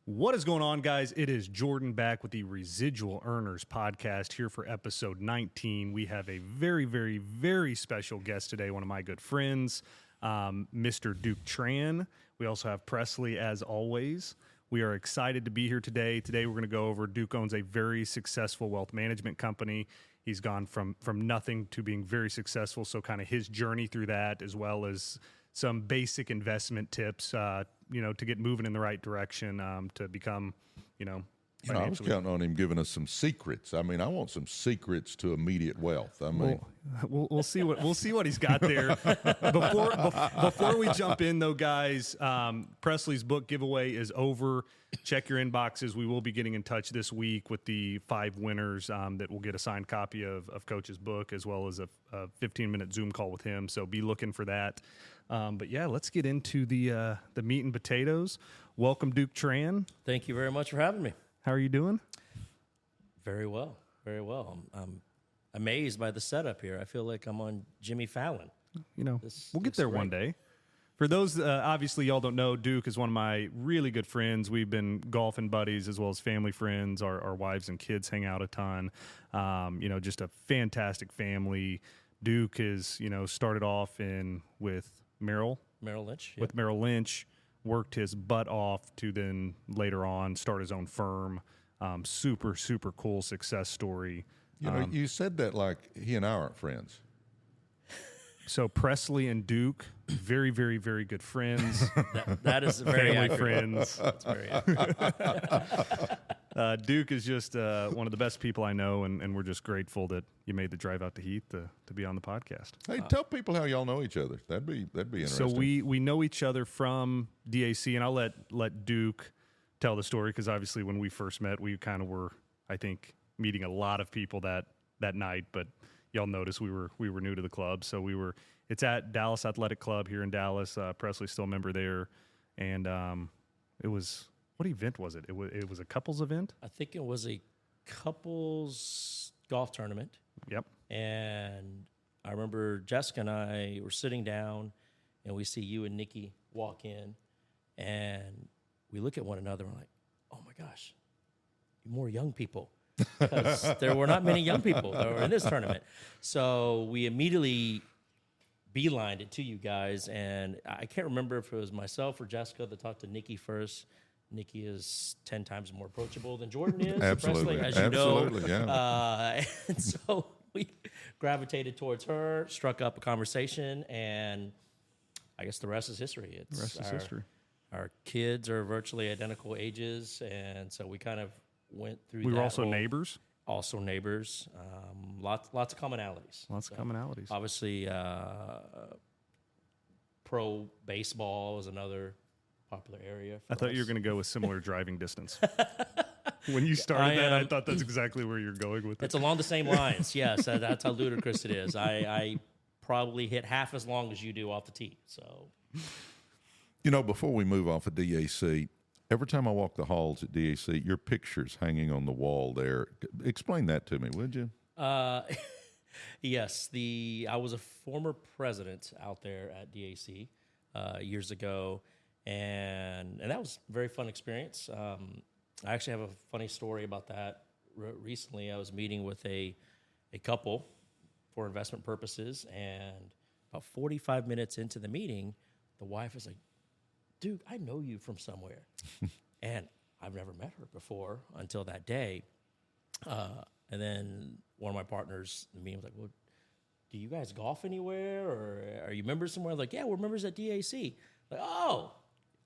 What is going on, guys? It is Jordan back with the Residual Earners podcast here for episode 19. We have a very, very, very special guest today, one of my good friends, Mr. Duke Tran. We also have Presley, as always. We are excited to be here today. Today, we're going to go over Duke owns a very successful wealth management company. He's gone from nothing to being very successful, so kind of his journey through that, as well as some basic investment tips, to get moving in the right direction, to become, I was counting on him giving us some secrets. I mean, I want some secrets to immediate wealth. I mean, we'll see what he's got there. Before we jump in, though, guys, Presley's book giveaway is over. Check your inboxes. We will be getting in touch this week with the 5 winners that will get a signed copy of Coach's book, as well as a 15-minute Zoom call with him. So be looking for that. But yeah, let's get into the meat and potatoes. Welcome, Duke Tran. Thank you very much for having me. How are you doing? Very well, very well. I'm amazed by the setup here. I feel like I'm on Jimmy Fallon. We'll get there one day. For those, obviously, y'all don't know, Duke is one of my really good friends. We've been golfing buddies as well as family friends. Our wives and kids hang out a ton. Just a fantastic family. Duke is, started off with Merrill Lynch. Yep. With Merrill Lynch, worked his butt off to then later on start his own firm. Super, super cool success story. You said that like he and I aren't friends. So Presley and Duke, very, very, very good friends. That is very family accurate. friends. That's very accurate. Duke is just one of the best people I know, and we're just grateful that you made the drive out to Heath to be on the podcast. Hey, tell people how y'all know each other. That'd be interesting. So we know each other from DAC, and I'll let Duke tell the story, because obviously when we first met, we kind of were, I think, meeting a lot of people that night. But y'all noticed we were new to the club, so it's at Dallas Athletic Club here in Dallas. Presley's still a member there, and it was. What event was it? It was a couples event? I think it was a couples golf tournament. Yep. And I remember Jessica and I were sitting down, and we see you and Nikki walk in, and we look at one another and we're like, oh my gosh, more young people. Because there were not many young people that were in this tournament. So we immediately beelined it to you guys, and I can't remember if it was myself or Jessica that talked to Nikki first. Nikki is 10 times more approachable than Jordan is. Absolutely. Presley, as you Absolutely, know. yeah. And so we gravitated towards her, struck up a conversation, and I guess the rest is history. The rest is history. Our kids are virtually identical ages, and so we kind of went through We that were also whole- neighbors. Also neighbors. Lots of commonalities. Lots of commonalities. Obviously, pro baseball is another popular area. I thought you were going to go with similar driving distance. When you started I thought that's exactly where you're going with it. It's along the same lines. Yes, that's how ludicrous it is. I probably hit half as long as you do off the tee. So, Before we move off of DAC, every time I walk the halls at DAC, your picture's hanging on the wall there. Explain that to me, would you? Yes, I was a former president out there at DAC years ago, and that was a very fun experience. I actually have a funny story about that. Recently, I was meeting with a couple for investment purposes, and about 45 minutes into the meeting, the wife was like, Duke, I know you from somewhere. And I've never met her before until that day. And then one of my partners in the meeting was like, well, do you guys golf anywhere? Or are you members somewhere? Like, yeah, we're members at DAC. Like, oh,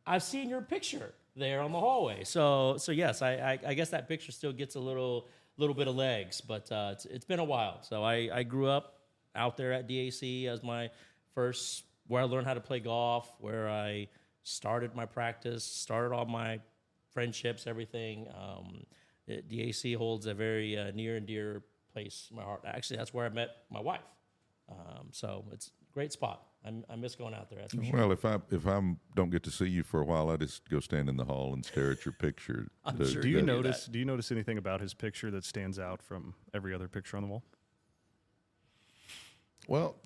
I've seen your picture there on the hallway. So yes, I guess that picture still gets a little bit of legs, but it's been a while. So I grew up out there at DAC as my first, where I learned how to play golf, where I started my practice, started all my friendships, everything. DAC holds a very near and dear place in my heart. Actually, that's where I met my wife. So it's a great spot. I miss going out there. That's for sure. Well, if I don't get to see you for a while, I just go stand in the hall and stare at your picture. I'm sure Do you do notice anything about his picture that stands out from every other picture on the wall? Well,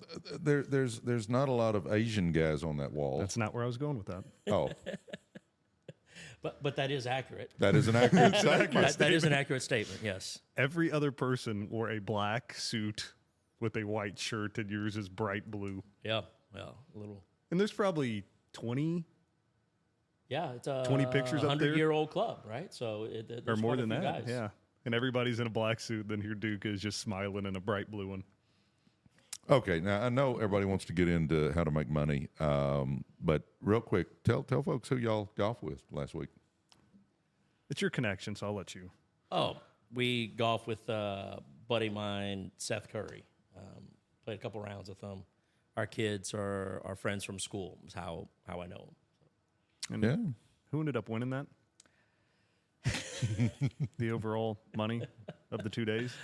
there's not a lot of Asian guys on that wall. That's not where I was going with that. Oh, But that is accurate. That is an accurate statement. That is an accurate statement. Yes. Every other person wore a black suit with a white shirt, and yours is bright blue. Yeah. Well, a little. And there's probably 20 Yeah, it's a 20 pictures up there? 100-year-old club, right? So or there's more quite a than few that. guys. Yeah. And everybody's in a black suit. Then here Duke is just smiling in a bright blue one. Okay, now I know everybody wants to get into how to make money, but real quick, tell folks who y'all golf with last week. It's your connection, so I'll let you. Oh, we golf with a buddy of mine, Seth Curry. Played a couple rounds with him. Our kids are our friends from school. Is how I know him. And Yeah. who ended up winning that? The overall money of the 2 days?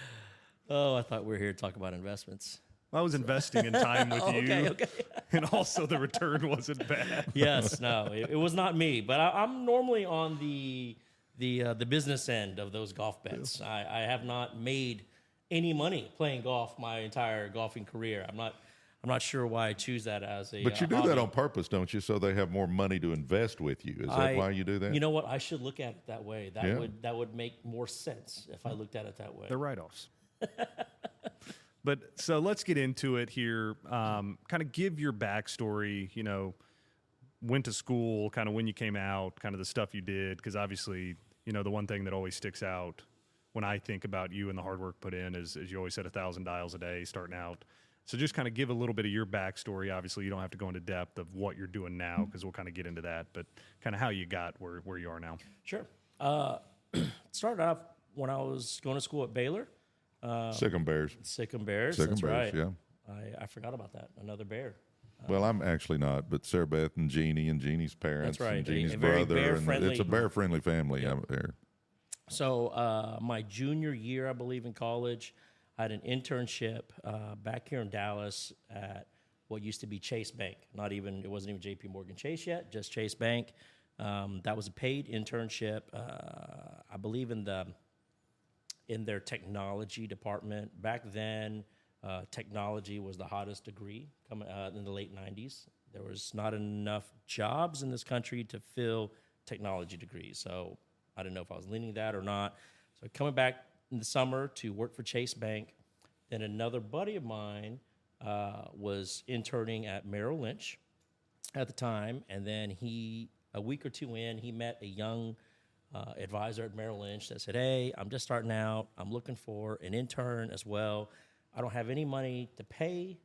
Oh, I thought we were here to talk about investments. I was investing in time with you, Okay. and also the return wasn't bad. Yes, no, it was not me. But I'm normally on the business end of those golf bets. I have not made any money playing golf my entire golfing career. I'm not sure why I choose that as a. But you do hobby. that on purpose, don't you? So they have more money to invest with you. Is that why you do that? You know what? I should look at it that way. That Yeah. would make more sense if I looked at it that way. They're write-offs. But so let's get into it here. Kind of give your backstory. You know, went to school, kind of when you came out, kind of the stuff you did. Because obviously, you know, the one thing that always sticks out when I think about you and the hard work put in is you always said 1,000 dials a day starting out. So just kind of give a little bit of your backstory. Obviously, you don't have to go into depth of what you're doing now because we'll kind of get into that. But kind of how you got where you are now. Sure. Started off when I was going to school at Baylor. Sikkim Bears. Sikkim Bears. Sikkim That's Bears, right. yeah. I forgot about that. Another bear. Well, I'm actually not, but Sarah Beth and Jeannie's parents, That's right. and Jeannie's A very brother, and bear-friendly- it's a bear-friendly family out there. So my junior year, I believe, in college, I had an internship back here in Dallas at what used to be Chase Bank. It wasn't even J.P. Morgan Chase yet, just Chase Bank. That was a paid internship. I believe in their technology department. Back then, technology was the hottest degree coming in the late 90s. There was not enough jobs in this country to fill technology degrees. So I didn't know if I was leaning that or not. So coming back in the summer to work for Chase Bank. Then another buddy of mine was interning at Merrill Lynch at the time. And then a week or two in, he met a young advisor at Merrill Lynch that said, "Hey, I'm just starting out. I'm looking for an intern as well. I don't have any money to pay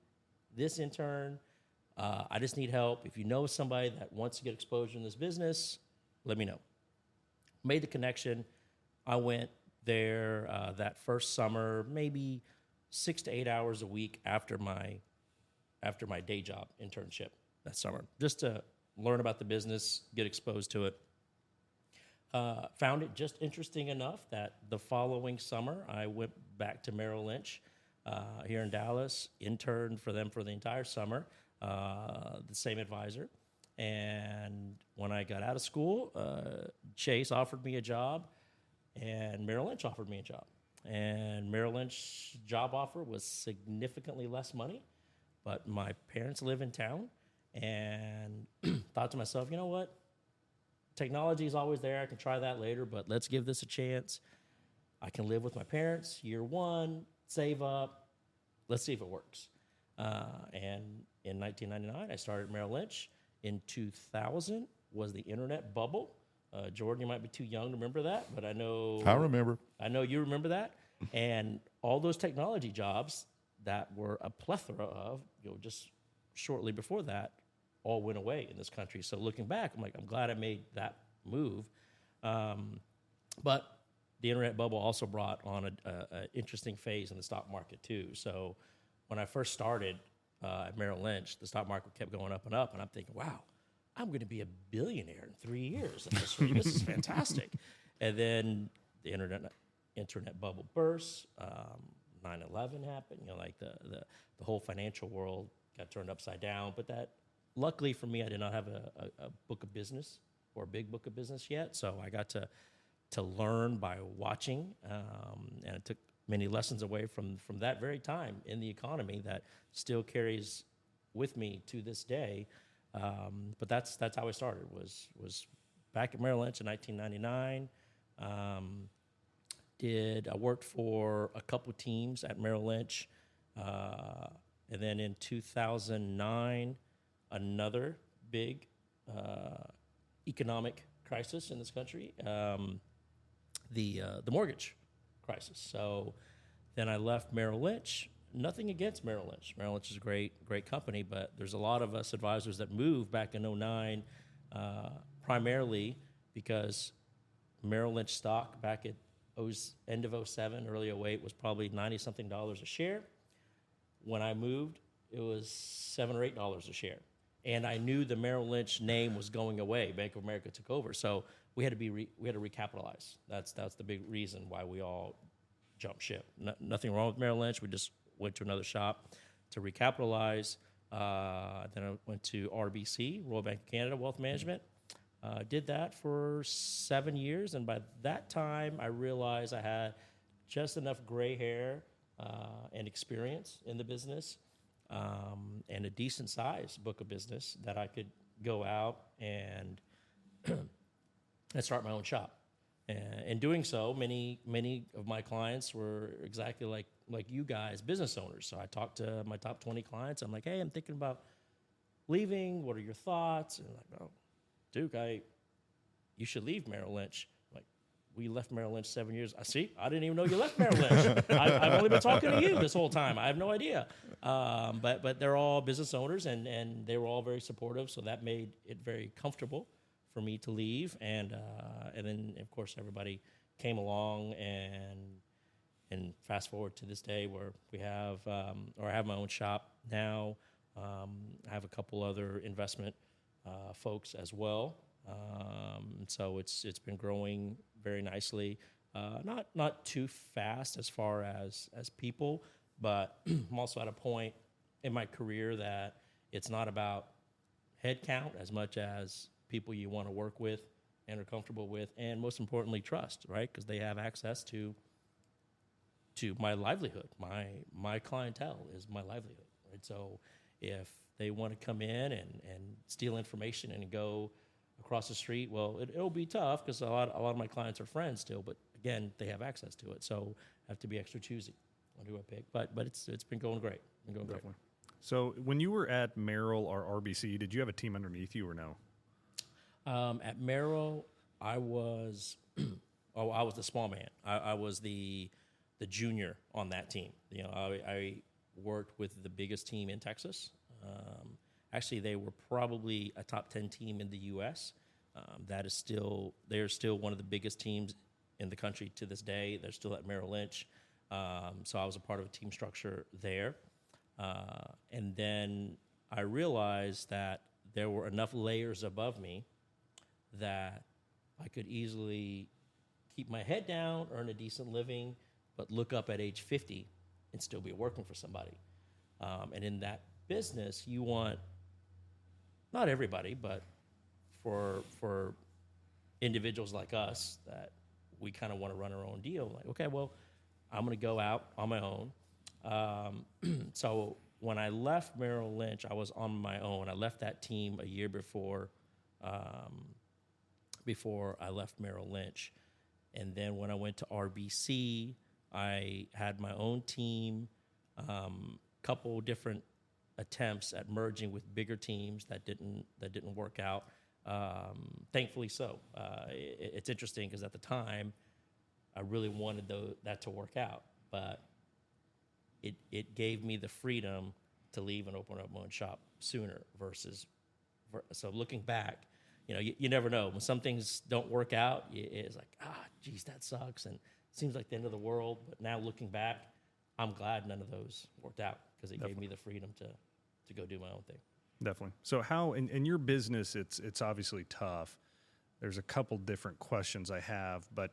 this intern. I just need help. If you know somebody that wants to get exposure in this business, let me know." Made the connection. I went there that first summer, maybe 6 to 8 hours a week after my day job internship that summer, just to learn about the business, get exposed to it. Found it just interesting enough that the following summer, I went back to Merrill Lynch here in Dallas, interned for them for the entire summer, the same advisor. And when I got out of school, Chase offered me a job, and Merrill Lynch offered me a job. And Merrill Lynch job offer was significantly less money, but my parents live in town, and thought to myself, you know what? Technology is always there. I can try that later, but let's give this a chance. I can live with my parents year one, save up. Let's see if it works. And in 1999, I started Merrill Lynch. In 2000 was the internet bubble. Jordan, you might be too young to remember that, but I know I know you remember that. And all those technology jobs that were a plethora of, just shortly before that, all went away in this country. So looking back, I'm glad I made that move. But the internet bubble also brought on an interesting phase in the stock market too. So when I first started at Merrill Lynch, the stock market kept going up and up, and I'm thinking, wow, I'm going to be a billionaire in 3 years. This is fantastic. And then the internet bubble burst. 9/11 happened. The whole financial world got turned upside down. But that, luckily for me, I did not have a book of business or a big book of business yet. So I got to learn by watching, and it took many lessons away from that very time in the economy that still carries with me to this day. But that's how I started, was back at Merrill Lynch in 1999. I worked for a couple teams at Merrill Lynch. And then in 2009, another big economic crisis in this country, the mortgage crisis. So then I left Merrill Lynch. Nothing against Merrill Lynch. Merrill Lynch is a great company, but there's a lot of us advisors that moved back in 2009, primarily because Merrill Lynch stock back at end of 2007, early 2008 was probably $90-something a share. When I moved, it was $7 or $8 a share. And I knew the Merrill Lynch name was going away. Bank of America took over. So we had to recapitalize. That's the big reason why we all jumped ship. Nothing wrong with Merrill Lynch. We just went to another shop to recapitalize. Then I went to RBC, Royal Bank of Canada Wealth Management. Did that for 7 years. And by that time, I realized I had just enough gray hair and experience in the business, and a decent size book of business that I could go out and and start my own shop. And in doing so, many of my clients were exactly like you guys, business owners. So I talked to my top 20 clients. I'm like, hey, I'm thinking about leaving. What are your thoughts? And like, oh, Duke, you should leave Merrill Lynch. We left Merrill Lynch 7 years. I didn't even know you left Merrill Lynch. I've only been talking to you this whole time. I have no idea. But they're all business owners, and they were all very supportive, so that made it very comfortable for me to leave. And then, of course, everybody came along, and fast forward to this day where we have, or I have my own shop now. I have a couple other investment folks as well. So it's been growing very nicely, not too fast as far as people, but I'm also at a point in my career that it's not about head count as much as people you want to work with and are comfortable with, and most importantly, trust, right? Because they have access to my livelihood. My clientele is my livelihood, right? So if they want to come in and steal information and go across the street, well, it'll be tough because a lot of my clients are friends still, but again, they have access to it. So I have to be extra choosy on who I pick. But it's been going great. Definitely. So when you were at Merrill or RBC, did you have a team underneath you or no? At Merrill, I was I was the small man. I was the junior on that team. I worked with the biggest team in Texas. Actually, they were probably a top 10 team in the U.S. They're still one of the biggest teams in the country to this day. They're still at Merrill Lynch. So I was a part of a team structure there. And then I realized that there were enough layers above me that I could easily keep my head down, earn a decent living, but look up at age 50 and still be working for somebody. And in that business, you want, not everybody, but for individuals like us that we kind of want to run our own deal. Like, okay, well, I'm going to go out on my own. So when I left Merrill Lynch, I was on my own. I left that team a year before I left Merrill Lynch. And then when I went to RBC, I had my own team, couple different attempts at merging with bigger teams that didn't work out. Thankfully so. It's interesting because at the time, I really wanted that to work out, but it gave me the freedom to leave and open up my own shop sooner so looking back, you never know. When some things don't work out, it's like, geez, that sucks, and it seems like the end of the world. But now looking back, I'm glad none of those worked out because it gave me the freedom to go do my own thing. Definitely. So how, in your business, it's obviously tough. There's a couple different questions I have, but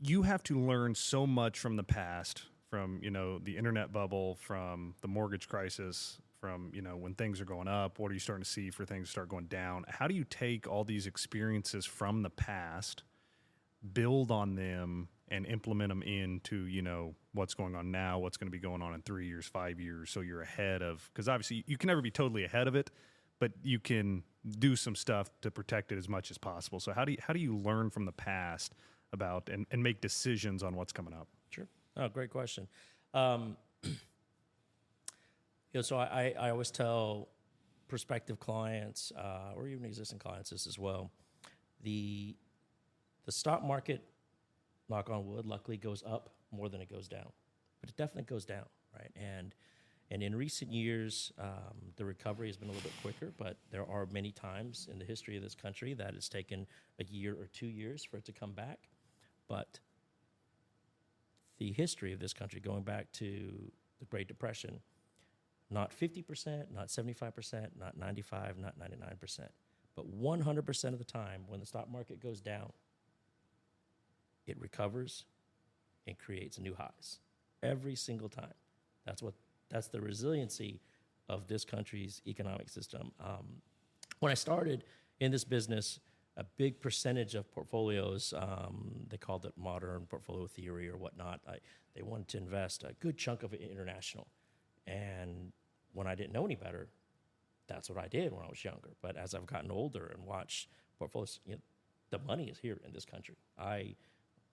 you have to learn so much from the past, from, the internet bubble, from the mortgage crisis, from, when things are going up, what are you starting to see for things to start going down? How do you take all these experiences from the past, build on them, and implement them into, what's going on now, what's going to be going on in 3 years, 5 years, so you're ahead of, because obviously you can never be totally ahead of it, but you can do some stuff to protect it as much as possible. So how do you learn from the past about and make decisions on what's coming up? Sure. Oh, great question. So I always tell prospective clients or even existing clients this as well. The stock market, knock on wood, luckily goes up more than it goes down, but it definitely goes down, right? And in recent years, the recovery has been a little bit quicker, but there are many times in the history of this country that it's taken a year or 2 years for it to come back. But the history of this country, going back to the Great Depression, not 50%, not 75%, not 95%, not 99%, but 100% of the time when the stock market goes down, it recovers and creates new highs every single time. That's the resiliency of this country's economic system. When I started in this business, a big percentage of portfolios, they called it modern portfolio theory or whatnot. They wanted to invest a good chunk of it international. And when I didn't know any better, that's what I did when I was younger. But as I've gotten older and watched portfolios, the money is here in this country.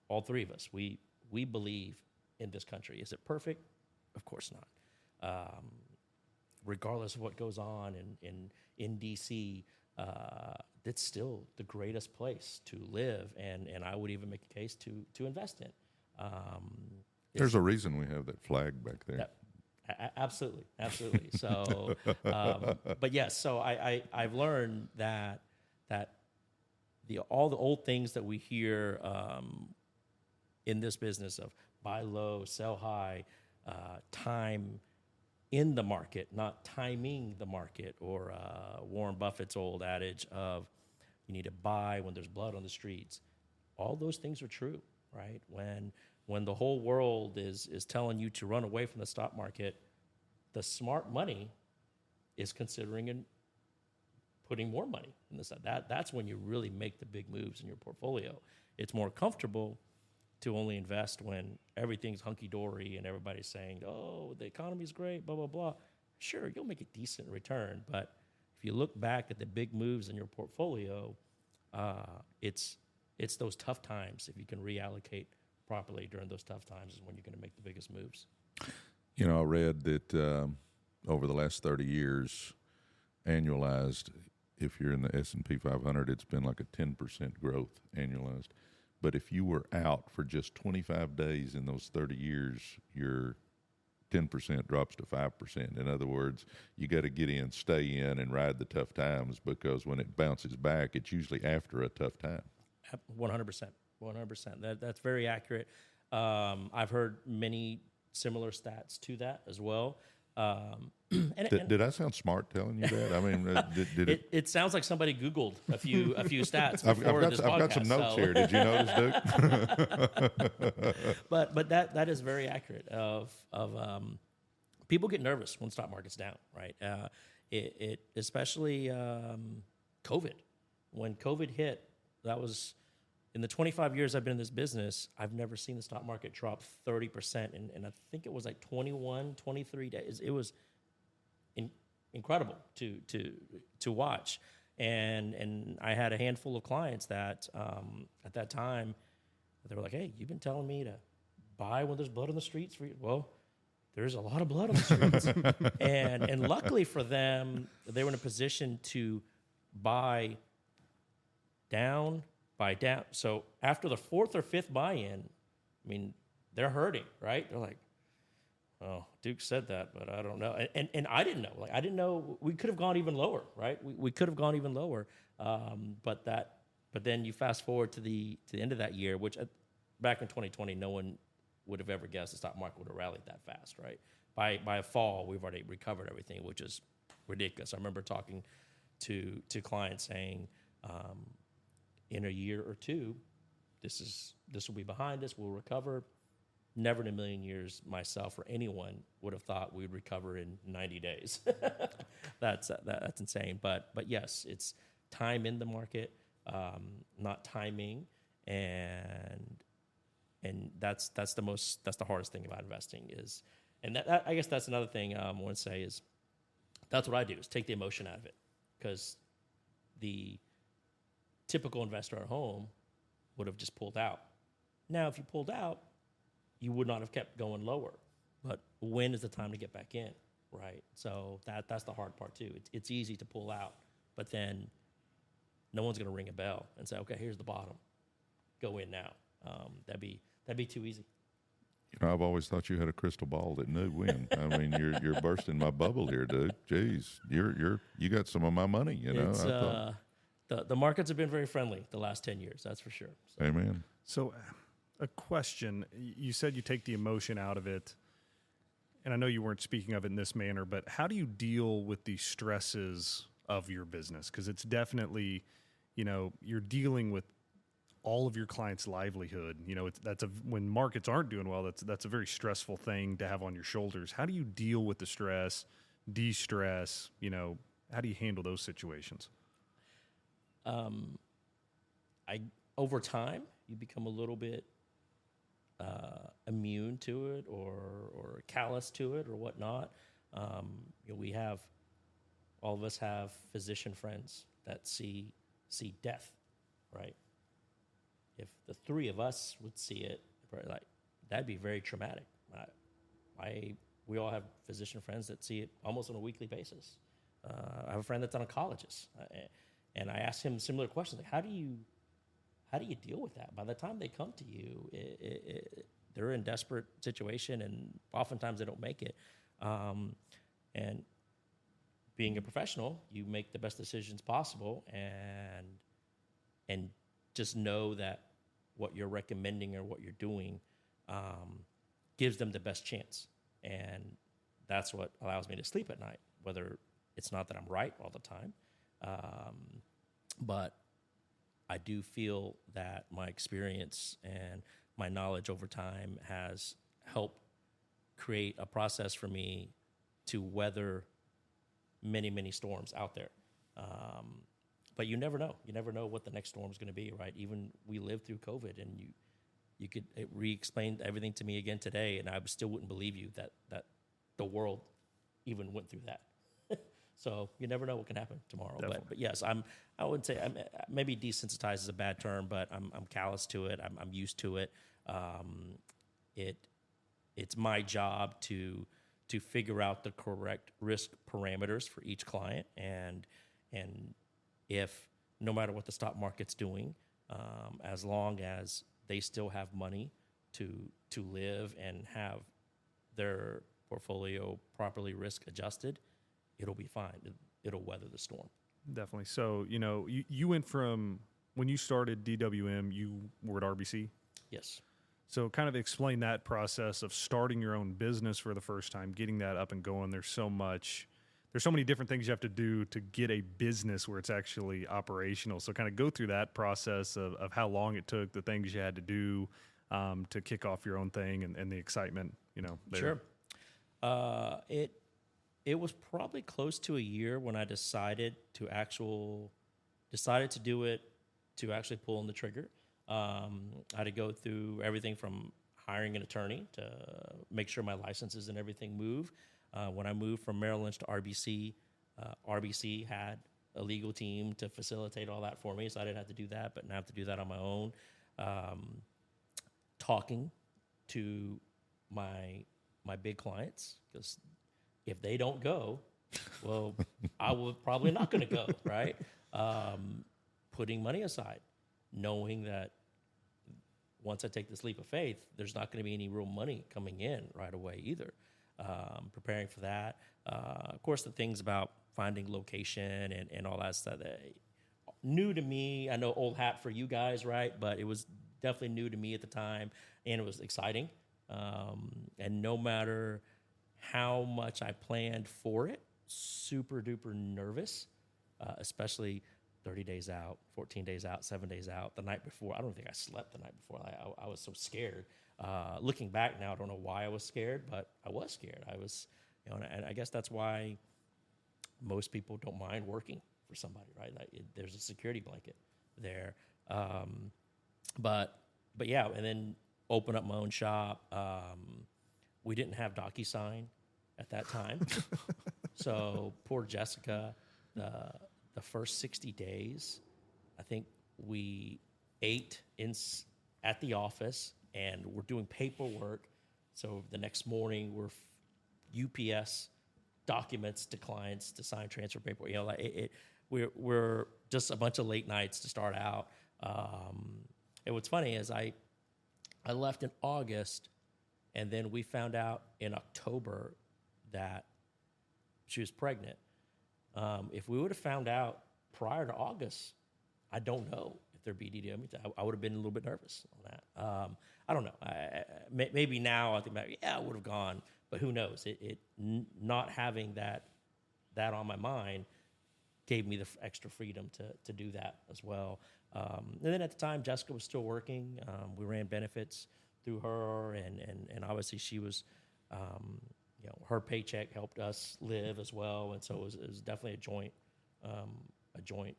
All three of us, we believe in this country. Is it perfect? Of course not. Regardless of what goes on in DC, it's still the greatest place to live, and I would even make a case to invest in. There's a reason we have that flag back there. Absolutely. So, but yes, so I've learned that all the old things that we hear in this business of buy low, sell high, time in the market, not timing the market, or Warren Buffett's old adage of you need to buy when there's blood on the streets. All those things are true, right? When the whole world is telling you to run away from the stock market, the smart money is considering and putting more money in this. That's when you really make the big moves in your portfolio. It's more comfortable to only invest when everything's hunky-dory and everybody's saying, oh, the economy's great, blah, blah, blah. Sure, you'll make a decent return, but if you look back at the big moves in your portfolio, it's those tough times. If you can reallocate properly during those tough times is when you're going to make the biggest moves. I read that over the last 30 years, annualized, if you're in the S&P 500, it's been like a 10% growth annualized. But if you were out for just 25 days in those 30 years, your 10% drops to 5%. In other words, you got to get in, stay in, and ride the tough times, because when it bounces back, it's usually after a tough time. 100%. That's very accurate. I've heard many similar stats to that as well. Did I sound smart telling you that? I mean, it sounds like somebody Googled a few stats before this podcast. I've got some notes here. Did you notice, Duke? but that is very accurate. Of people get nervous when stock market's down, right? It especially COVID. When COVID hit, that was in the 25 years I've been in this business, I've never seen the stock market drop 30%. And I think it was like 21, 23 days. It was incredible to watch. And I had a handful of clients that at that time, they were like, hey, you've been telling me to buy when there's blood on the streets for you. Well, there's a lot of blood on the streets. and luckily for them, they were in a position to buy down. So after the fourth or fifth buy-in, I mean, they're hurting, right? They're like, oh, Duke said that, but I don't know. And I didn't know. Like, I didn't know. We could have gone even lower, right? We could have gone even lower. But then you fast forward to the end of that year, which back in 2020, no one would have ever guessed the stock market would have rallied that fast, right? By fall, we've already recovered everything, which is ridiculous. I remember talking to clients saying, in a year or two, this will be behind us. We'll recover. Never in a million years, myself or anyone would have thought we'd recover in 90 days. That's insane. But yes, it's time in the market, not timing, and that's the hardest thing about investing is, and that I guess that's another thing I want to say is, that's what I do is take the emotion out of it. because the typical investor at home would have just pulled out. Now, if you pulled out, you would not have kept going lower. But when is the time to get back in, right? So that's the hard part too. It's easy to pull out, but then no one's going to ring a bell and say, okay, here's the bottom. Go in now. That'd be too easy. You know, I've always thought you had a crystal ball that knew when. I mean, you're bursting my bubble here, dude. Jeez, you got some of my money. You know, It's, the markets have been very friendly the last 10 years. That's for sure. So. Amen. So, a question: you said you take the emotion out of it, and I know you weren't speaking of it in this manner, but how do you deal with the stresses of your business? Because it's definitely, you know, you're dealing with all of your clients' livelihood. You know, when markets aren't doing well, that's a very stressful thing to have on your shoulders. How do you deal with the stress, de-stress? You know, how do you handle those situations? Over time, you become a little bit immune to it or callous to it or whatnot. You know, all of us have physician friends that see death, right? If the three of us would see it, like that'd be very traumatic. We all have physician friends that see it almost on a weekly basis. I have a friend that's an oncologist, and I asked him similar questions. Like, how do you deal with that? By the time they come to you, they're in desperate situation, and oftentimes they don't make it. And being a professional, you make the best decisions possible, and just know that what you're recommending or what you're doing gives them the best chance. And that's what allows me to sleep at night, whether it's not that I'm right all the time. But I do feel that my experience and my knowledge over time has helped create a process for me to weather many, many storms out there. But you never know. You never know what the next storm is going to be, right? Even we lived through COVID, and you could re-explain everything to me again today, and I still wouldn't believe you that the world even went through that. So you never know what can happen tomorrow. But yes, I wouldn't say maybe desensitized is a bad term, but I'm callous to it. I'm used to it. It's my job to figure out the correct risk parameters for each client, and if no matter what the stock market's doing, as long as they still have money to live and have their portfolio properly risk adjusted, it'll be fine. It'll weather the storm. Definitely. So, you know, you went from when you started DWM, you were at RBC? Yes. So kind of explain that process of starting your own business for the first time, getting that up and going. There's so many different things you have to do to get a business where it's actually operational. So kind of go through that process of how long it took, the things you had to do to kick off your own thing, and the excitement, you know, there. Sure. It was probably close to a year when I decided to do it, to actually pull on the trigger. I had to go through everything from hiring an attorney to make sure my licenses and everything move. When I moved from Merrill Lynch to RBC, RBC had a legal team to facilitate all that for me, so I didn't have to do that, but now I have to do that on my own. Talking to my big clients, because if they don't go, well, I was probably not going to go, right? Putting money aside, knowing that once I take this leap of faith, there's not going to be any real money coming in right away either. Preparing for that. Of course, the things about finding location and all that stuff, new to me. I know old hat for you guys, right? But it was definitely new to me at the time, and it was exciting. And no matter how much I planned for it, super duper nervous, especially 30 days out, 14 days out, 7 days out, the night before. I don't think I slept the night before. I was so scared. Looking back now, I don't know why I was scared, but I was scared. I was, and I guess that's why most people don't mind working for somebody, right? Like there's a security blanket there. But yeah, and then open up my own shop. We didn't have DocuSign at that time. So poor Jessica, the first 60 days, I think we ate at the office, and we're doing paperwork. So the next morning, we're UPS documents to clients to sign transfer paperwork. You know, like we're just a bunch of late nights to start out. And what's funny is I left in August, and then we found out in October that she was pregnant. If we would have found out prior to August, I don't know if there'd be DDM. I would have been a little bit nervous on that. I don't know. Maybe now I think about, I would have gone, but who knows? Not having that on my mind gave me the extra freedom to do that as well. And then at the time, Jessica was still working. We ran benefits through her, and obviously she was, her paycheck helped us live as well, and so it was definitely a joint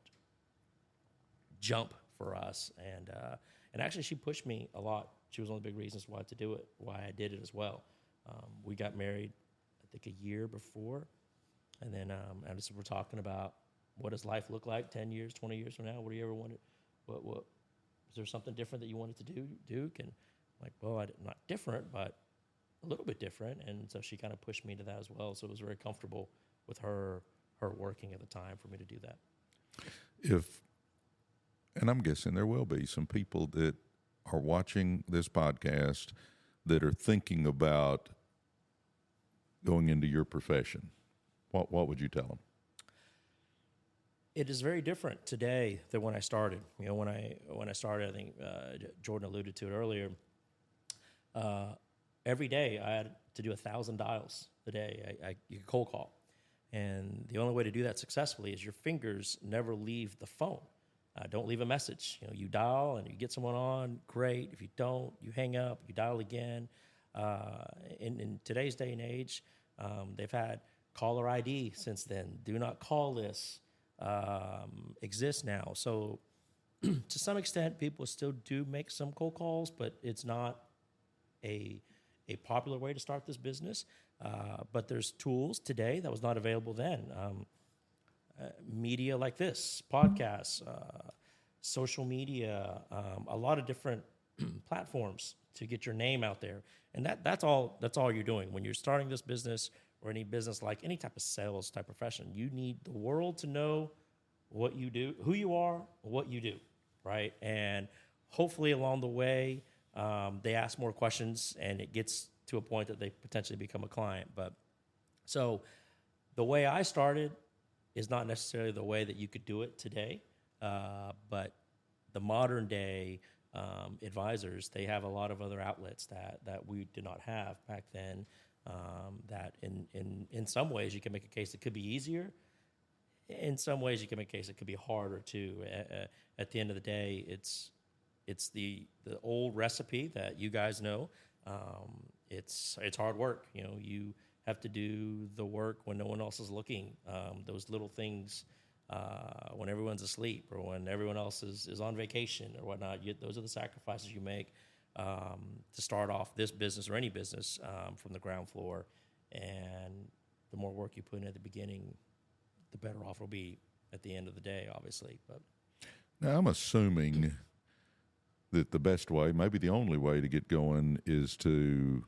jump for us. And actually, she pushed me a lot. She was one of the big reasons why I did it as well. We got married, I think, a year before, and then as we're talking about what does life look like 10 years, 20 years from now? What do you ever want? What is there something different that you wanted to do, Duke? And I'm like, well, not different, but a little bit different. And so she kind of pushed me into that as well. So it was very comfortable with her working at the time for me to do that. And I'm guessing there will be some people that are watching this podcast that are thinking about going into your profession. What would you tell them? It is very different today than when I started. You know, when I started, I think Jordan alluded to it earlier. Every day I had to do 1,000 dials a day. You cold call, and the only way to do that successfully is your fingers never leave the phone. Don't leave a message. You know, you dial and you get someone on, great. If you don't, you hang up. You dial again. In today's day and age, they've had caller ID since then. Do not call lists exist now. So to some extent, people still do make some cold calls, but it's not a popular way to start this business. But there's tools today that was not available then. Media like this, podcasts, social media, a lot of different platforms to get your name out there. And that's all you're doing. When you're starting this business or any business, like any type of sales type profession, you need the world to know what you do, who you are, what you do, right? And hopefully along the way, they ask more questions and it gets to a point that they potentially become a client. But so the way I started is not necessarily the way that you could do it today. But the modern day advisors, they have a lot of other outlets that we did not have back then. That in some ways you can make a case it could be easier. In some ways you can make a case it could be harder too. At the end of the day, it's the old recipe that you guys know. It's hard work. You know, you have to do the work when no one else is looking. Those little things when everyone's asleep or when everyone else is on vacation or whatnot. Those are the sacrifices you make to start off this business or any business from the ground floor. And the more work you put in at the beginning, the better off it'll be at the end of the day, obviously. But now I'm assuming that the best way, maybe the only way to get going is to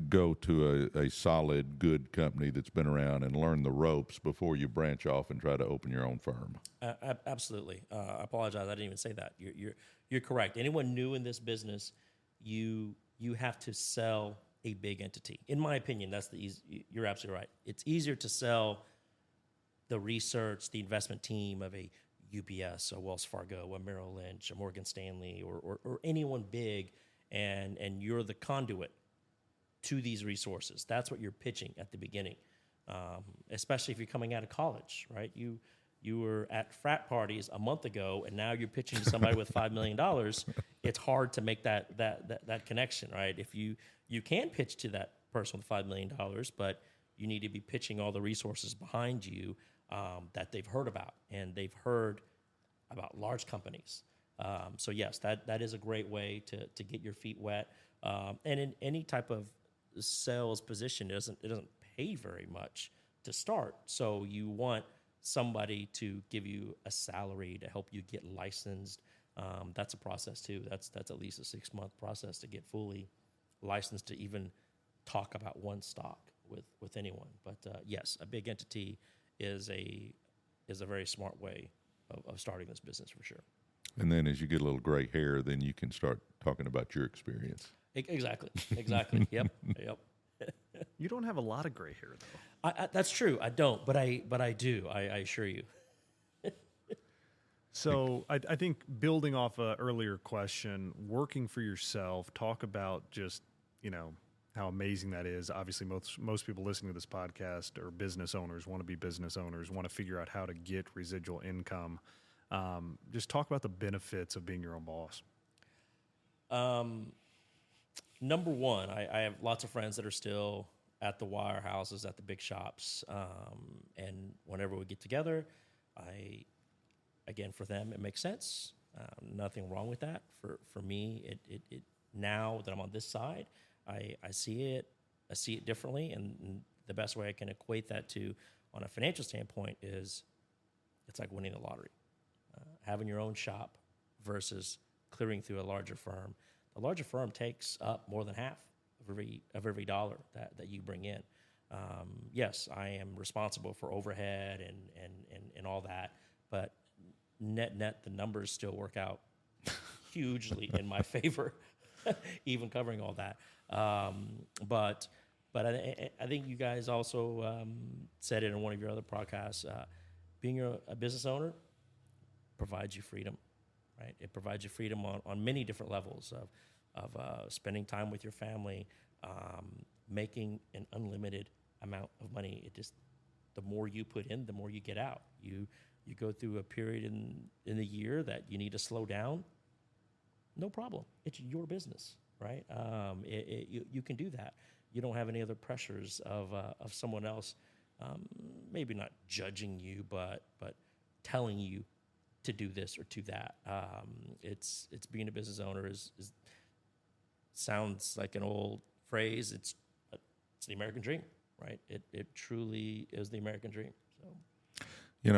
go to a solid, good company that's been around and learn the ropes before you branch off and try to open your own firm. Absolutely. I apologize. I didn't even say that. You're correct. Anyone new in this business, you have to sell a big entity. In my opinion, you're absolutely right. It's easier to sell the research, the investment team of a UPS, a Wells Fargo, a Merrill Lynch, a Morgan Stanley, or anyone big, and you're the conduit to these resources. That's what you're pitching at the beginning, especially if you're coming out of college, right? You were at frat parties a month ago, and now you're pitching to somebody with $5 million. It's hard to make that connection, right? If you can pitch to that person with $5 million, but you need to be pitching all the resources behind you that they've heard about, and they've heard about large companies. So yes, that is a great way to get your feet wet. And in any type of sales position, it doesn't pay very much to start. So you want somebody to give you a salary to help you get licensed. That's a process too. That's at least a 6-month process to get fully licensed to even talk about one stock with anyone. But yes, a big entity is a very smart way of starting this business for sure. And then as you get a little gray hair, then you can start talking about your experience. Exactly. Yep. You don't have a lot of gray hair, though. That's true. I don't, but I do. I assure you. So I think building off an earlier question, working for yourself, talk about just, how amazing that is. Obviously, most people listening to this podcast are business owners, want to be business owners, want to figure out how to get residual income. Just talk about the benefits of being your own boss. Number one, I have lots of friends that are still at the wirehouses, at the big shops. And whenever we get together, again, for them, it makes sense. Nothing wrong with that. For me, it now that I'm on this side, I see it differently. And the best way I can equate that to on a financial standpoint is it's like winning the lottery. Having your own shop versus clearing through a larger firm. The larger firm takes up more than half of every dollar that you bring in. Yes, I am responsible for overhead and all that, but net, the numbers still work out hugely in my favor, even covering all that. But I think you guys also said it in one of your other podcasts. Being a business owner provides you freedom, right? It provides you freedom on many different levels of spending time with your family, making an unlimited amount of money. The more you put in, the more you get out. You go through a period in the year that you need to slow down. No problem. It's your business, right? You can do that. You don't have any other pressures of someone else, maybe not judging you, but telling you to do this or to that. It's being a business owner is sounds like an old phrase. It's the American dream, right? It truly is the American dream. So,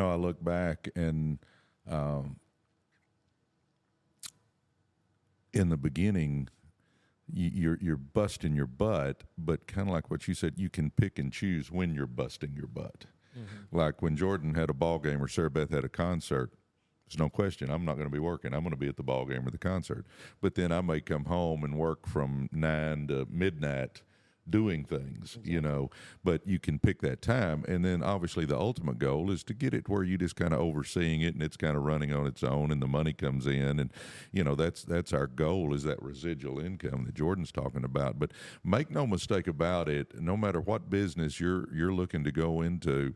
I look back and in the beginning, you're busting your butt, but kind of like what you said, you can pick and choose when you're busting your butt. Mm-hmm. Like when Jordan had a ball game or Sarah Beth had a concert, there's no question I'm not going to be working. I'm going to be at the ball game or the concert. But then I may come home and work from 9 to midnight doing things, exactly. But you can pick that time. And then obviously the ultimate goal is to get it where you just kind of overseeing it and it's kind of running on its own and the money comes in. And, that's our goal, is that residual income that Jordan's talking about. But make no mistake about it, no matter what business you're looking to go into,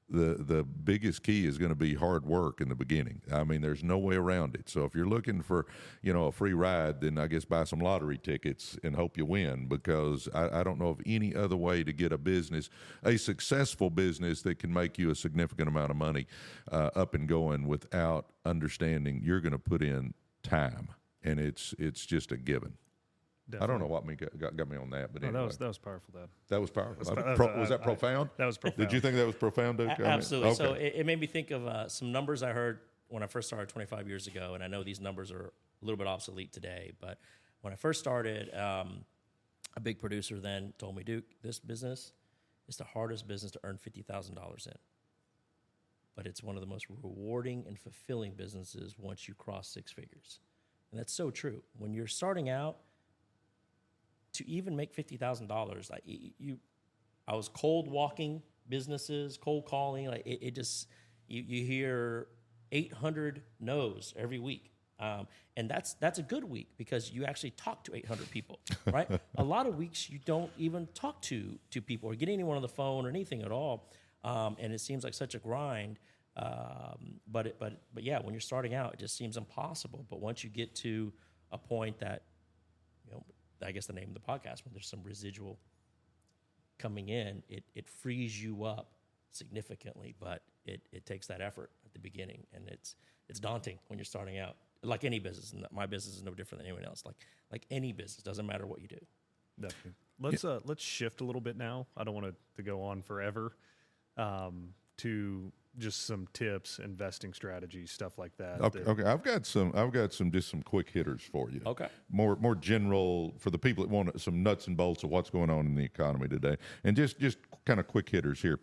the biggest key is going to be hard work in the beginning. I mean, there's no way around it. So if you're looking for, a free ride, then I guess buy some lottery tickets and hope you win, because I don't know of any other way to get a successful business that can make you a significant amount of money up and going without understanding you're going to put in time. And it's just a given. Definitely. I don't know what got me on that, but anyway. That was powerful, Dad. That was powerful. Was that profound? That was profound. Did you think that was profound, Duke? Absolutely. Okay. So it made me think of some numbers I heard when I first started 25 years ago, and I know these numbers are a little bit obsolete today, but when I first started, a big producer then told me, Duke, this business is the hardest business to earn $50,000 in, but it's one of the most rewarding and fulfilling businesses once you cross 6 figures. And that's so true. When you're starting out, to even make $50,000, I was cold walking businesses, cold calling. Like it just, you hear 800 no's every week, and that's a good week because you actually talk to 800 people, right? A lot of weeks you don't even talk to people or get anyone on the phone or anything at all, and it seems like such a grind. But yeah, when you're starting out, it just seems impossible. But once you get to a point that, I guess the name of the podcast, when there's some residual coming in, it frees you up significantly, but it takes that effort at the beginning, and it's daunting when you're starting out. Like any business, and my business is no different than anyone else. Like any business, doesn't matter what you do. Definitely. Let's shift a little bit now. I don't want it to go on forever. To just some tips, investing strategies, stuff like that. Okay, that- okay. I've got some quick hitters for you. Okay. More general for the people that want some nuts and bolts of what's going on in the economy today, and just kind of quick hitters here.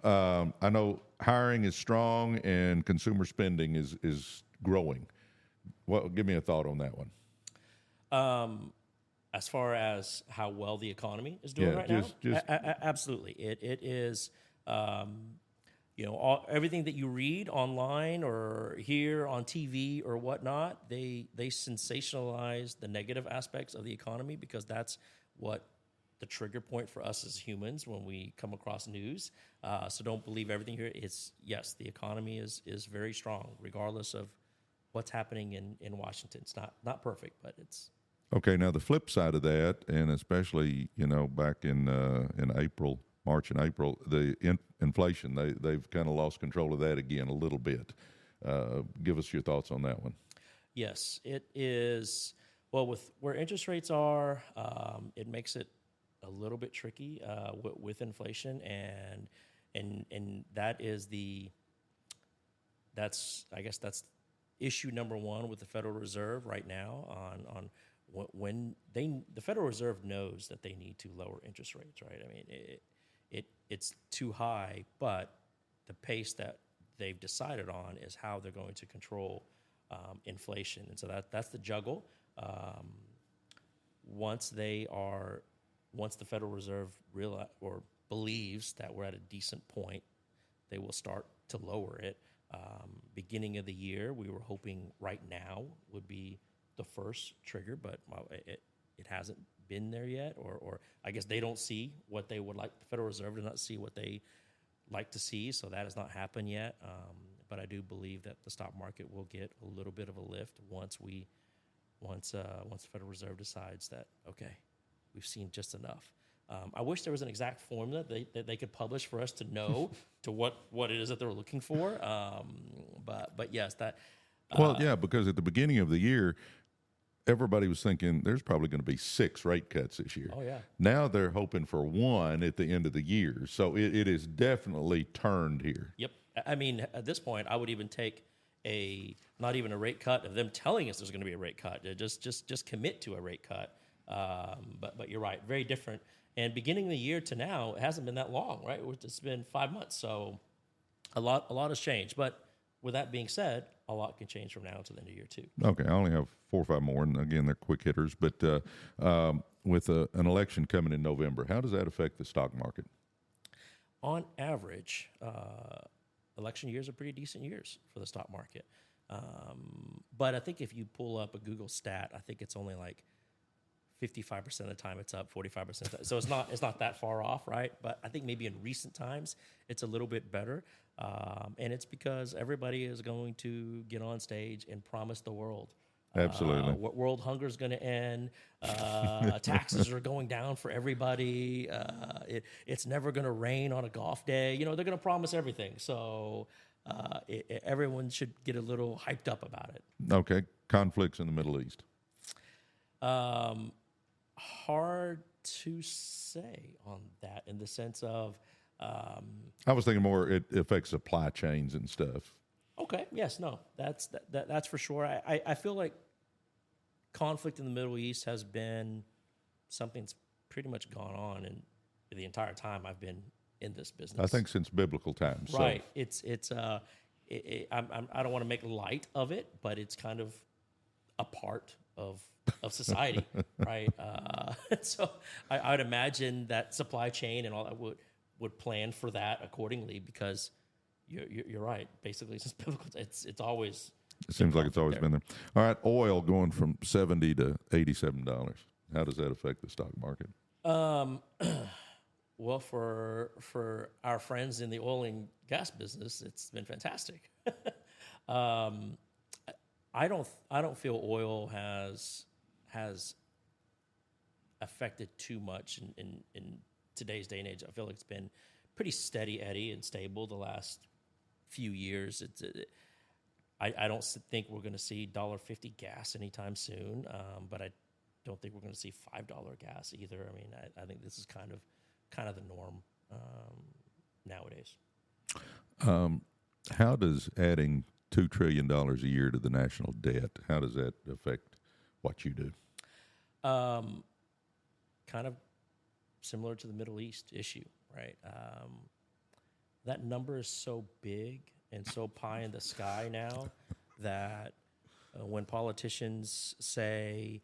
I know hiring is strong and consumer spending is growing. Well, give me a thought on that one. As far as how well the economy is doing right now, absolutely. It is, everything that you read online or hear on TV or whatnot, they sensationalize the negative aspects of the economy because that's what the trigger point for us as humans when we come across news. So don't believe everything here. Yes, the economy is very strong, regardless of what's happening in Washington. It's not perfect, but it's. Okay, now the flip side of that, and especially back in March and April, the inflation they've kind of lost control of that again a little bit. Give us your thoughts on that one. Yes, it is. Well, with where interest rates are, it makes it a little bit tricky with inflation, and that's issue number one with the Federal Reserve right now on when the Federal Reserve knows that they need to lower interest rates, right? I mean, it's too high, but the pace that they've decided on is how they're going to control inflation, and so that's the juggle. Once the Federal Reserve believes that we're at a decent point, they will start to lower it. Beginning of the year, we were hoping right now would be the first trigger, but it hasn't been there yet, or I guess they don't see what they would like. The Federal Reserve does not see what they like to see, so that has not happened yet. But I do believe that the stock market will get a little bit of a lift once the Federal Reserve decides that, okay, we've seen just enough. I wish there was an exact formula that they could publish for us to know to what it is that they're looking for. But yes, that. Well, yeah, because at the beginning of the year, everybody was thinking there's probably going to be 6 rate cuts this year. Oh, yeah. Now they're hoping for 1 at the end of the year. So it is definitely turned here. Yep. I mean, at this point, I would even take not even a rate cut of them telling us there's going to be a rate cut. Just commit to a rate cut. But you're right, very different. And beginning of the year to now, it hasn't been that long, right? It's been 5 months. So a lot has changed. But with that being said, a lot can change from now until the end of year too. Okay, I only have 4 or 5 more, and again, they're quick hitters. But with an election coming in November, how does that affect the stock market? On average, election years are pretty decent years for the stock market. But I think if you pull up a Google stat, I think it's only like 55% of the time it's up, 45% of the time. So it's not that far off, right? But I think maybe in recent times it's a little bit better. And it's because everybody is going to get on stage and promise the world. Absolutely. World hunger is going to end. Taxes are going down for everybody. It's never going to rain on a golf day. They're going to promise everything. So everyone should get a little hyped up about it. Okay, conflicts in the Middle East. Hard to say on that in the sense of. I was thinking more it affects supply chains and stuff. Okay. Yes. No. That's for sure. I feel like conflict in the Middle East has been something that's pretty much gone on in the entire time I've been in this business. I think since biblical times. Right. So. I don't want to make light of it, but it's kind of a part of society, right? So I would imagine that supply chain and all that would plan for that accordingly because you're right. Basically, it's just biblical. It's always. It seems like it's always been there. All right, oil going from $70 to $87. How does that affect the stock market? Well, for our friends in the oil and gas business, it's been fantastic. I don't feel oil has affected too much in today's day and age. I feel like it's been pretty steady Eddie and stable the last few years. I don't think we're going to see $1.50 gas anytime soon, but I don't think we're going to see $5 gas either. I mean, I think this is kind of the norm nowadays. How does adding $2 trillion a year to the national debt, how does that affect what you do? Kind of similar to the Middle East issue, right? That number is so big and so pie in the sky now that when politicians say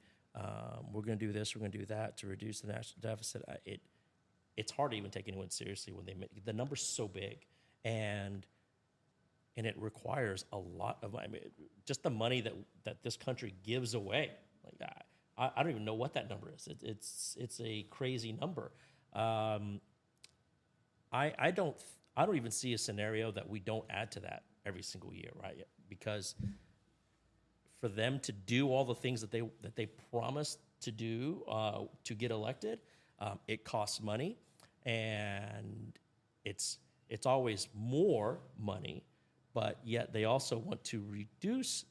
we're going to do this, we're going to do that to reduce the national deficit, it's hard to even take anyone seriously when they make the number's so big, and it requires a lot of, I mean, just the money that this country gives away. Like that, I don't even know what that number is. It's a crazy number. I don't even see a scenario that we don't add to that every single year, right? Because for them to do all the things that they promised to do to get elected, it costs money, and it's always more money, but yet they also want to reduce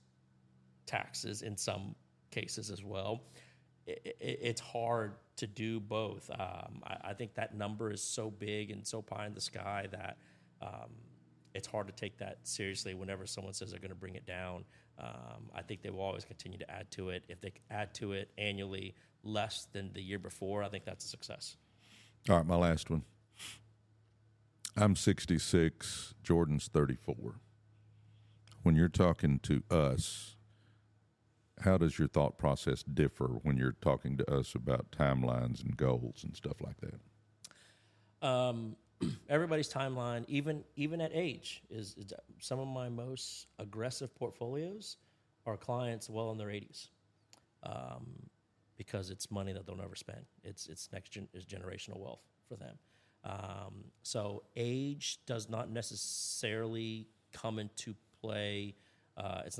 taxes in some cases as well. It's hard to do both. I think that number is so big and so pie in the sky that it's hard to take that seriously whenever someone says they're going to bring it down. I think they will always continue to add to it. If they add to it annually less than the year before, I think that's a success. All right, my last one. I'm 66, Jordan's 34. When you're talking to us, how does your thought process differ when you're talking to us about timelines and goals and stuff like that? Everybody's timeline, even at age, is some of my most aggressive portfolios are clients well in their 80s, because it's money that they'll never spend. It's generational wealth for them. So age does not necessarily come into play. It's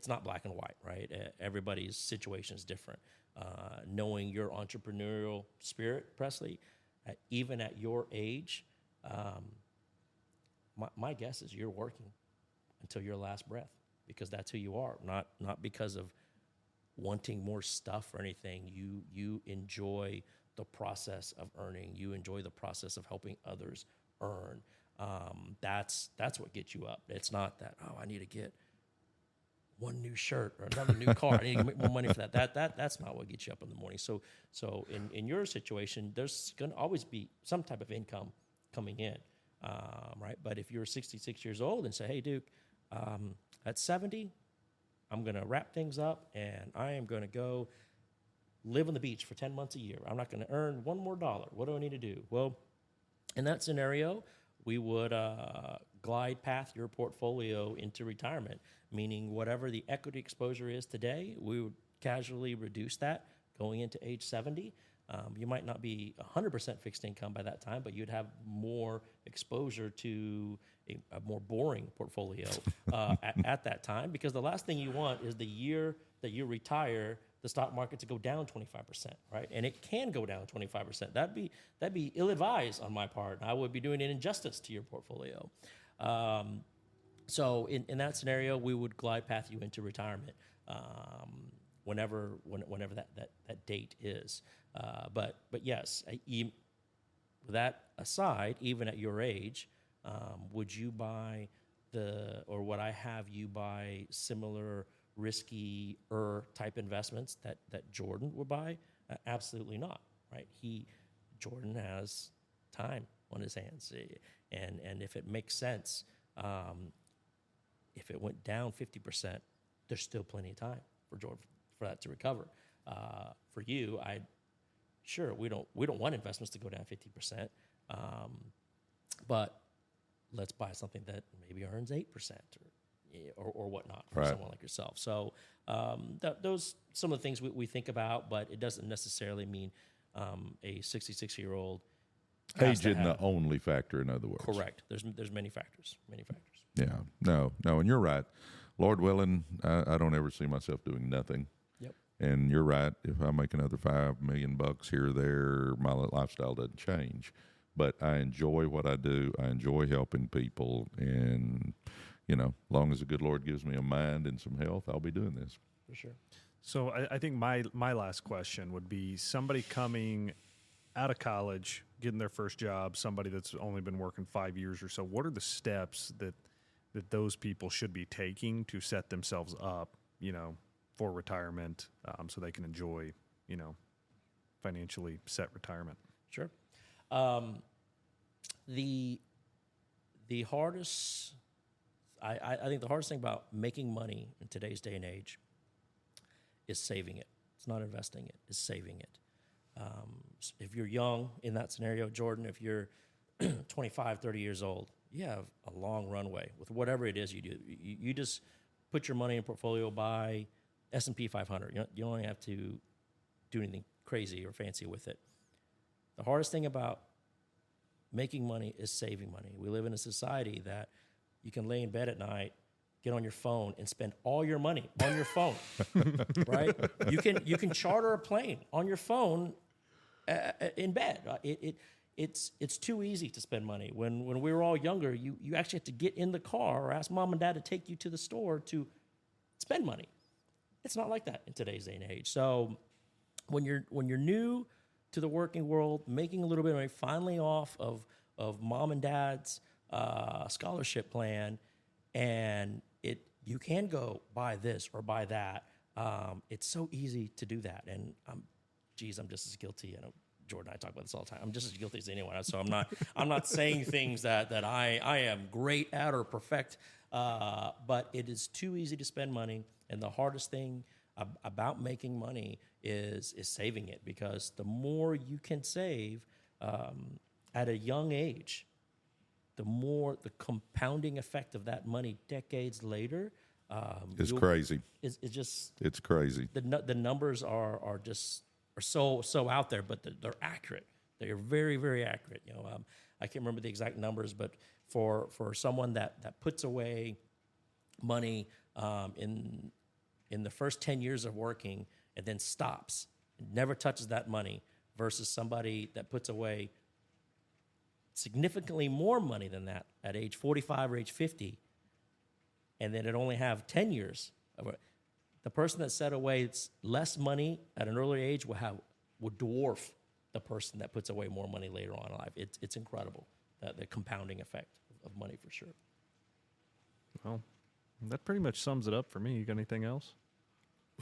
not black and white, right? Everybody's situation is different. Knowing your entrepreneurial spirit, Presley, even at your age, my guess is you're working until your last breath, because that's who you are. Not because of wanting more stuff or anything. You enjoy the process of earning. You enjoy the process of helping others earn. That's what gets you up. It's not that, oh, I need to get one new shirt or another new car. I need to make more money for that. That's not what gets you up in the morning. So in your situation, there's going to always be some type of income coming in, right? But if you're 66 years old and say, hey, Duke, at 70, I'm going to wrap things up and I am going to go live on the beach for 10 months a year. I'm not going to earn one more dollar. What do I need to do? Well, in that scenario, we would glide path your portfolio into retirement, meaning whatever the equity exposure is today, we would casually reduce that going into age 70. You might not be 100% fixed income by that time, but you'd have more exposure to a more boring portfolio at that time, because the last thing you want is the year that you retire, the stock market to go down 25%, right? And it can go down 25%. That'd be ill-advised on my part. I would be doing an injustice to your portfolio. So in that scenario, we would glide path you into retirement whenever that date is. But yes, with that aside, even at your age, would you buy would I have you buy similar risky type investments that Jordan would buy? Absolutely not, right? Jordan has time on his hands, and if it makes sense, if it went down 50%, there's still plenty of time for Jordan for that to recover. For you, we don't want investments to go down 50%, but let's buy something that maybe earns 8% or whatnot for someone like yourself. So those some of the things we think about, but it doesn't necessarily mean a 66-year-old. Age isn't the only factor, in other words. Correct. There's many factors. Yeah. No, and you're right. Lord willing, I don't ever see myself doing nothing. Yep. And you're right. If I make another $5 million here or there, my lifestyle doesn't change. But I enjoy what I do. I enjoy helping people, and long as the good Lord gives me a mind and some health, I'll be doing this. For sure. So I think my last question would be somebody coming out of college, getting their first job, somebody that's only been working 5 years or so, what are the steps that those people should be taking to set themselves up, for retirement, so they can enjoy, financially set retirement? Sure. The hardest, I think the hardest thing about making money in today's day and age is saving it. It's not investing it, it's saving it. If you're young in that scenario, Jordan, if you're 25, 30 years old, you have a long runway with whatever it is you do. You just put your money in a portfolio, buy S&P 500. You don't have to do anything crazy or fancy with it. The hardest thing about making money is saving money. We live in a society that you can lay in bed at night, get on your phone, and spend all your money on your phone, right? You can charter a plane on your phone in bed. It's too easy to spend money. When we were all younger, you actually had to get in the car or ask mom and dad to take you to the store to spend money. It's not like that in today's day and age. So when you're new to the working world, making a little bit of money, finally off of mom and dad's scholarship plan, and you can go buy this or buy that. It's so easy to do that, and I'm just as guilty. Jordan and I talk about this all the time. I'm just as guilty as anyone. So I'm not saying things that I am great at or perfect, but it is too easy to spend money, and the hardest thing about making money is saving it, because the more you can save at a young age, the more the compounding effect of that money decades later it's crazy. It's crazy. The numbers are so out there, but they're accurate. They're very, very accurate. I can't remember the exact numbers, but for someone that puts away money in the first 10 years of working and then stops and never touches that money, versus somebody that puts away significantly more money than that at age 45 or age 50, and then it only have 10 years of it. The person that set away less money at an early age will dwarf the person that puts away more money later on in life. It's incredible, the compounding effect of money, for sure. Well, that pretty much sums it up for me. You got anything else?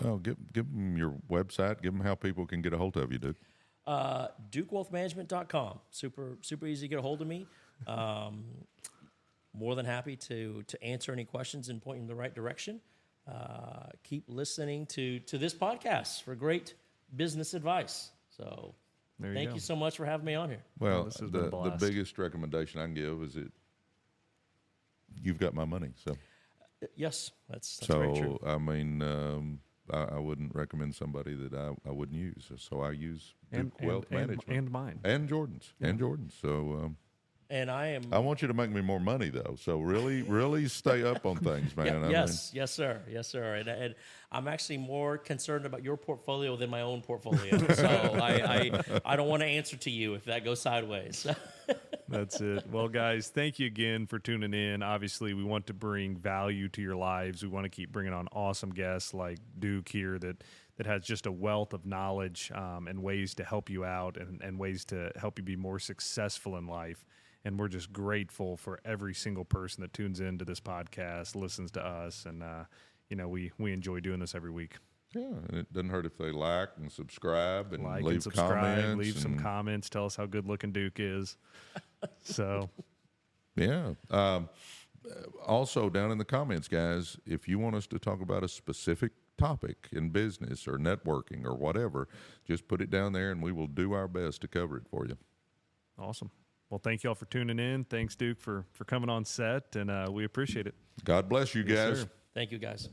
Well, give them your website. Give them how people can get a hold of you, Duke. DukeWealthManagement.com. Super easy to get a hold of me. More than happy to answer any questions and point you in the right direction. Keep listening to this podcast for great business advice. So thank you so much for having me on here. Well, this has been a the blast. biggest recommendation I can give is that you've got my money. So yes, that's very true. I mean, I wouldn't recommend somebody that I wouldn't use. So I use Duke Wealth Management. And mine. And Jordan's. Yeah. And Jordan's. So and I want you to make me more money, though. So really stay up on things, man. Yes, sir. And I'm actually more concerned about your portfolio than my own portfolio. So I don't want to answer to you if that goes sideways. That's it. Well, guys, thank you again for tuning in. Obviously, we want to bring value to your lives. We want to keep bringing on awesome guests like Duke here that has just a wealth of knowledge and ways to help you out and ways to help you be more successful in life. And we're just grateful for every single person that tunes into this podcast, listens to us, and we enjoy doing this every week. Yeah, and it doesn't hurt if they like and subscribe and leave some comments, tell us how good looking Duke is. So, yeah. Also, down in the comments, guys, if you want us to talk about a specific topic in business or networking or whatever, just put it down there and we will do our best to cover it for you. Awesome. Well, thank you all for tuning in. Thanks, Duke, for coming on set, and we appreciate it. God bless you guys. Yes, thank you, guys.